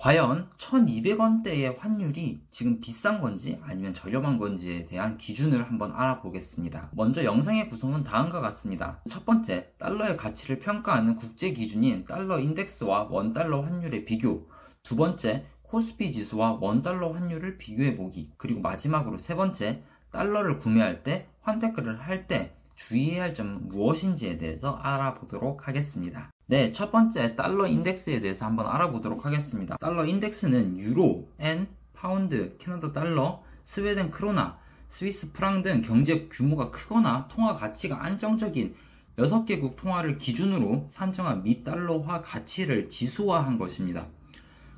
과연 1200원대의 환율이 지금 비싼 건지 아니면 저렴한 건지에 대한 기준을 한번 알아보겠습니다. 먼저 영상의 구성은 다음과 같습니다. 첫 번째, 달러의 가치를 평가하는 국제 기준인 달러 인덱스와 원달러 환율의 비교. 두 번째, 코스피 지수와 원달러 환율을 비교해보기. 그리고 마지막으로 세 번째, 달러를 구매할 때, 환대가를 할 때 주의해야 할 점은 무엇인지에 대해서 알아보도록 하겠습니다. 네, 첫 번째 달러 인덱스에 대해서 한번 알아보도록 하겠습니다. 달러 인덱스는 유로, 엔, 파운드, 캐나다 달러, 스웨덴 크로나, 스위스 프랑 등 경제 규모가 크거나 통화 가치가 안정적인 6개국 통화를 기준으로 산정한 미달러화 가치를 지수화한 것입니다.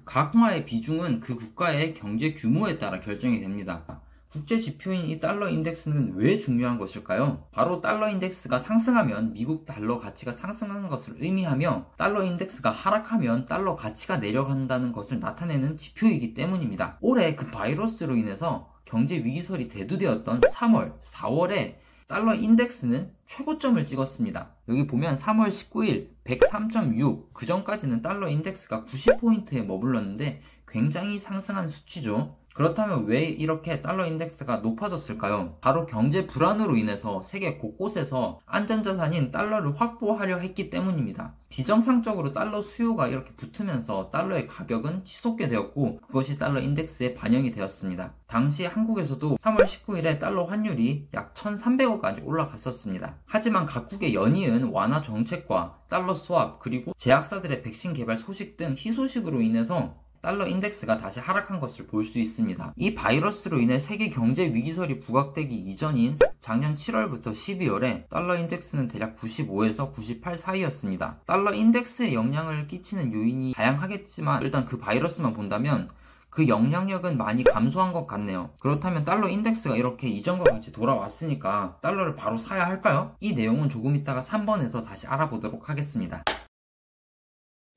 각 통화의 비중은 그 국가의 경제 규모에 따라 결정이 됩니다. 국제 지표인 이 달러 인덱스는 왜 중요한 것일까요? 바로 달러 인덱스가 상승하면 미국 달러 가치가 상승하는 것을 의미하며 달러 인덱스가 하락하면 달러 가치가 내려간다는 것을 나타내는 지표이기 때문입니다. 올해 그 바이러스로 인해서 경제 위기설이 대두되었던 3월, 4월에 달러 인덱스는 최고점을 찍었습니다. 여기 보면 3월 19일 103.6, 그 전까지는 달러 인덱스가 90포인트에 머물렀는데 굉장히 상승한 수치죠. 그렇다면 왜 이렇게 달러 인덱스가 높아졌을까요? 바로 경제 불안으로 인해서 세계 곳곳에서 안전자산인 달러를 확보하려 했기 때문입니다. 비정상적으로 달러 수요가 이렇게 붙으면서 달러의 가격은 치솟게 되었고 그것이 달러 인덱스에 반영이 되었습니다. 당시 한국에서도 3월 19일에 달러 환율이 약 1,300원까지 올라갔었습니다. 하지만 각국의 연이은 완화 정책과 달러 스왑 그리고 제약사들의 백신 개발 소식 등 희소식으로 인해서 달러 인덱스가 다시 하락한 것을 볼 수 있습니다. 이 바이러스로 인해 세계 경제 위기설이 부각되기 이전인 작년 7월부터 12월에 달러 인덱스는 대략 95에서 98 사이였습니다. 달러 인덱스에 영향을 끼치는 요인이 다양하겠지만 일단 그 바이러스만 본다면 그 영향력은 많이 감소한 것 같네요. 그렇다면 달러 인덱스가 이렇게 이전과 같이 돌아왔으니까 달러를 바로 사야 할까요? 이 내용은 조금 이따가 3번에서 다시 알아보도록 하겠습니다.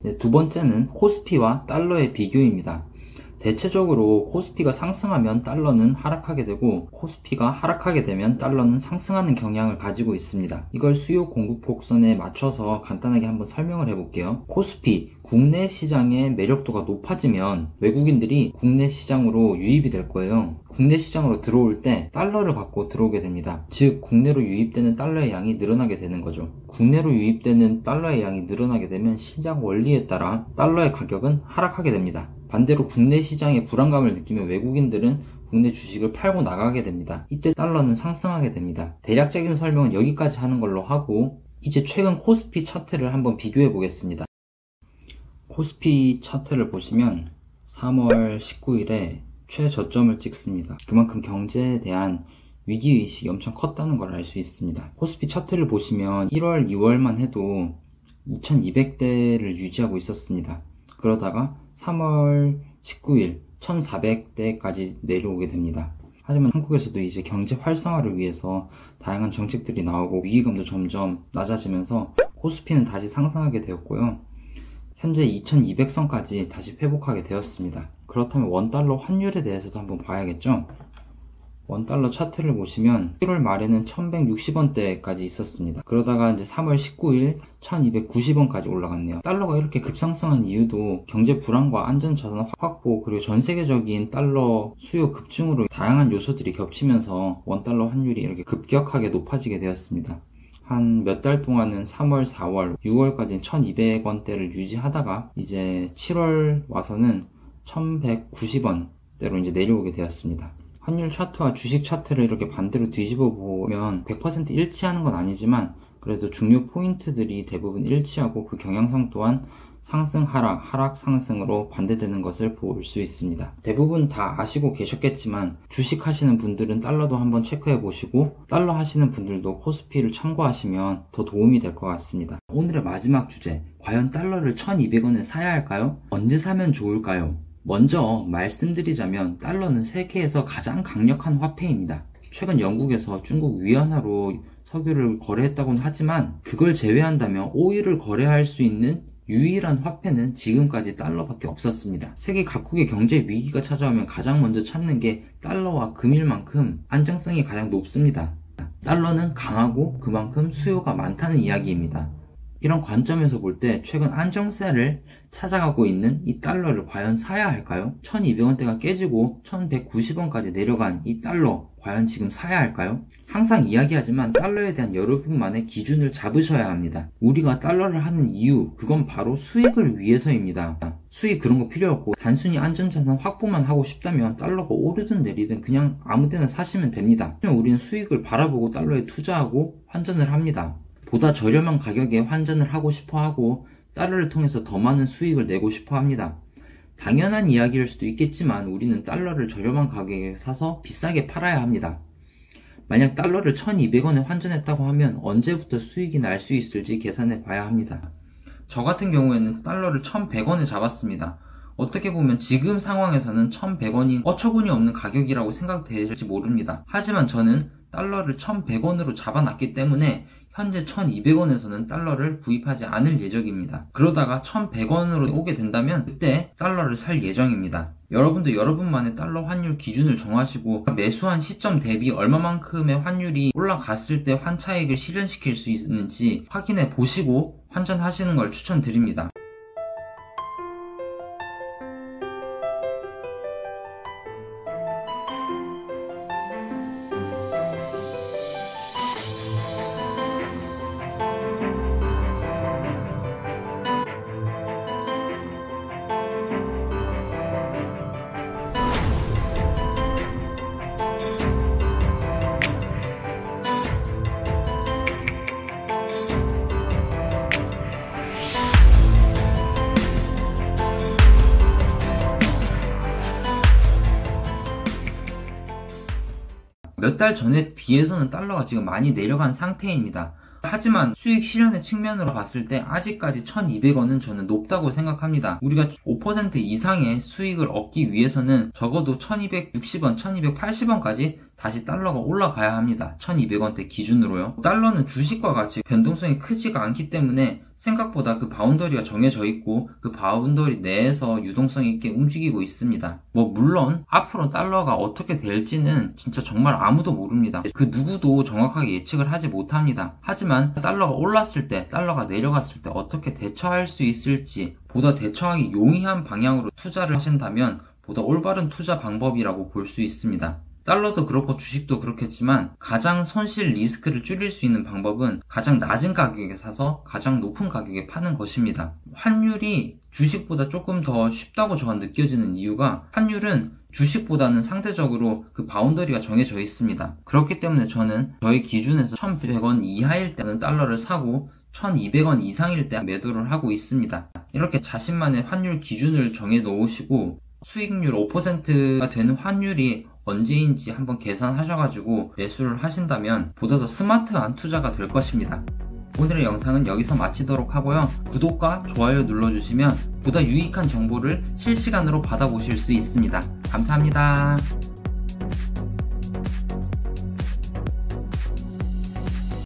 네, 두 번째는 코스피와 달러의 비교입니다. 대체적으로 코스피가 상승하면 달러는 하락하게 되고 코스피가 하락하게 되면 달러는 상승하는 경향을 가지고 있습니다. 이걸 수요 공급 곡선에 맞춰서 간단하게 한번 설명을 해볼게요. 코스피, 국내 시장의 매력도가 높아지면 외국인들이 국내 시장으로 유입이 될 거예요. 국내 시장으로 들어올 때 달러를 갖고 들어오게 됩니다. 즉 국내로 유입되는 달러의 양이 늘어나게 되는 거죠. 국내로 유입되는 달러의 양이 늘어나게 되면 시장 원리에 따라 달러의 가격은 하락하게 됩니다. 반대로 국내 시장에 불안감을 느끼면 외국인들은 국내 주식을 팔고 나가게 됩니다. 이때 달러는 상승하게 됩니다. 대략적인 설명은 여기까지 하는 걸로 하고 이제 최근 코스피 차트를 한번 비교해 보겠습니다. 코스피 차트를 보시면 3월 19일에 최저점을 찍습니다. 그만큼 경제에 대한 위기의식이 엄청 컸다는 걸 알 수 있습니다. 코스피 차트를 보시면 1월, 2월만 해도 2200대를 유지하고 있었습니다. 그러다가 3월 19일 1400대까지 내려오게 됩니다. 하지만 한국에서도 이제 경제 활성화를 위해서 다양한 정책들이 나오고 위기감도 점점 낮아지면서 코스피는 다시 상승하게 되었고요. 현재 2200선까지 다시 회복하게 되었습니다. 그렇다면 원달러 환율에 대해서도 한번 봐야겠죠? 원달러 차트를 보시면 1월 말에는 1160원대까지 있었습니다. 그러다가 이제 3월 19일 1290원까지 올라갔네요. 달러가 이렇게 급상승한 이유도 경제 불안과 안전자산 확보 그리고 전 세계적인 달러 수요 급증으로 다양한 요소들이 겹치면서 원달러 환율이 이렇게 급격하게 높아지게 되었습니다. 한 몇 달 동안은 3월, 4월, 6월까지는 1200원대를 유지하다가 이제 7월 와서는 1190원대로 이제 내려오게 되었습니다. 환율 차트와 주식 차트를 이렇게 반대로 뒤집어 보면 100% 일치하는 건 아니지만 그래도 중요 포인트들이 대부분 일치하고 그 경향성 또한 상승, 하락, 하락, 상승으로 반대되는 것을 볼 수 있습니다. 대부분 다 아시고 계셨겠지만 주식 하시는 분들은 달러도 한번 체크해 보시고 달러 하시는 분들도 코스피를 참고하시면 더 도움이 될 것 같습니다. 오늘의 마지막 주제, 과연 달러를 1200원에 사야 할까요? 언제 사면 좋을까요? 먼저 말씀드리자면 달러는 세계에서 가장 강력한 화폐입니다. 최근 영국에서 중국 위안화로 석유를 거래했다고는 하지만 그걸 제외한다면 오일을 거래할 수 있는 유일한 화폐는 지금까지 달러밖에 없었습니다. 세계 각국의 경제 위기가 찾아오면 가장 먼저 찾는 게 달러와 금일 만큼 안정성이 가장 높습니다. 달러는 강하고 그만큼 수요가 많다는 이야기입니다. 이런 관점에서 볼 때 최근 안정세를 찾아가고 있는 이 달러를 과연 사야 할까요? 1200원대가 깨지고 1190원까지 내려간 이 달러 과연 지금 사야 할까요? 항상 이야기하지만 달러에 대한 여러분만의 기준을 잡으셔야 합니다. 우리가 달러를 하는 이유, 그건 바로 수익을 위해서입니다. 수익 그런 거 필요 없고 단순히 안전자산 확보만 하고 싶다면 달러가 오르든 내리든 그냥 아무 데나 사시면 됩니다. 우리는 수익을 바라보고 달러에 투자하고 환전을 합니다. 보다 저렴한 가격에 환전을 하고 싶어 하고 달러를 통해서 더 많은 수익을 내고 싶어 합니다. 당연한 이야기일 수도 있겠지만 우리는 달러를 저렴한 가격에 사서 비싸게 팔아야 합니다. 만약 달러를 1200원에 환전했다고 하면 언제부터 수익이 날 수 있을지 계산해 봐야 합니다. 저 같은 경우에는 달러를 1100원에 잡았습니다. 어떻게 보면 지금 상황에서는 1100원이 어처구니 없는 가격이라고 생각될지 모릅니다. 하지만 저는 달러를 1100원으로 잡아놨기 때문에 현재 1200원에서는 달러를 구입하지 않을 예정입니다. 그러다가 1100원으로 오게 된다면 그때 달러를 살 예정입니다. 여러분도 여러분만의 달러 환율 기준을 정하시고 매수한 시점 대비 얼마만큼의 환율이 올라갔을 때 환차익을 실현시킬 수 있는지 확인해 보시고 환전하시는 걸 추천드립니다. 몇 달 전에 비해서는 달러가 지금 많이 내려간 상태입니다. 하지만 수익 실현의 측면으로 봤을 때 아직까지 1200원은 저는 높다고 생각합니다. 우리가 5% 이상의 수익을 얻기 위해서는 적어도 1260원, 1280원까지 다시 달러가 올라가야 합니다. 1200원대 기준으로요. 달러는 주식과 같이 변동성이 크지가 않기 때문에 생각보다 그 바운더리가 정해져 있고 그 바운더리 내에서 유동성 있게 움직이고 있습니다. 물론 앞으로 달러가 어떻게 될지는 진짜 정말 아무도 모릅니다. 그 누구도 정확하게 예측을 하지 못합니다. 하지만 달러가 올랐을 때, 달러가 내려갔을 때 어떻게 대처할 수 있을지 보다 대처하기 용이한 방향으로 투자를 하신다면 보다 올바른 투자 방법이라고 볼 수 있습니다. 달러도 그렇고 주식도 그렇겠지만 가장 손실 리스크를 줄일 수 있는 방법은 가장 낮은 가격에 사서 가장 높은 가격에 파는 것입니다. 환율이 주식보다 조금 더 쉽다고 저는 느껴지는 이유가 환율은 주식보다는 상대적으로 그 바운더리가 정해져 있습니다. 그렇기 때문에 저는 저희 기준에서 1100원 이하일 때는 달러를 사고 1200원 이상일 때 매도를 하고 있습니다. 이렇게 자신만의 환율 기준을 정해 놓으시고 수익률 5%가 되는 환율이 언제인지 한번 계산하셔가지고 매수를 하신다면 보다 더 스마트한 투자가 될 것입니다. 오늘의 영상은 여기서 마치도록 하고요. 구독과 좋아요 눌러주시면 보다 유익한 정보를 실시간으로 받아보실 수 있습니다. 감사합니다.